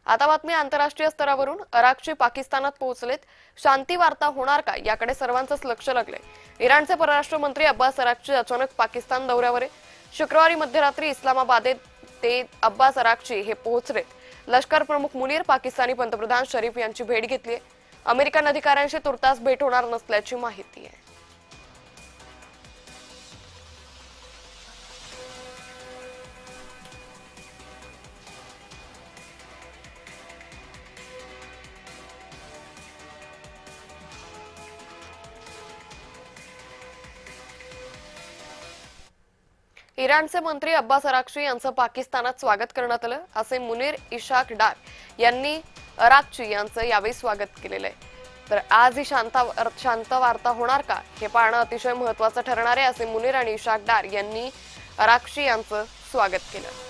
आता बातमी आंतरराष्ट्रीय स्तरावरून अराक्ची पाकिस्तानात पोहोचलेत. शांती वार्ता होणार का याकडे सर्वांचंच लक्ष लागलंय. इराणचे परराष्ट्र मंत्री अब्बास अराक्ची अचानक पाकिस्तान दौऱ्यावर आहे. शुक्रवारी मध्यरात्री इस्लामाबाद ते अब्बास अराक्ची हे पोहोचलेत. लष्कर प्रमुख मुनीर पाकिस्तानी पंतप्रधान शरीफ यांची भेट घेतली. अमेरिकन अधिकाऱ्यांशी तुर्तास भेट होणार नसल्याची माहिती आहे. इराणचे मंत्री अब्बास अराक्ची यांचं पाकिस्तानात स्वागत करण्यात आलं, असे मुनीर इशाक डार यांनी अराक्ची यांचं यावेळी स्वागत केलेलं आहे. तर आज ही शांत वार्ता होणार का हे पाहणं अतिशय महत्त्वाचं ठरणार आहे, असे मुनीर आणि इशाक डार यांनी अराक्ची यांचं स्वागत केलं.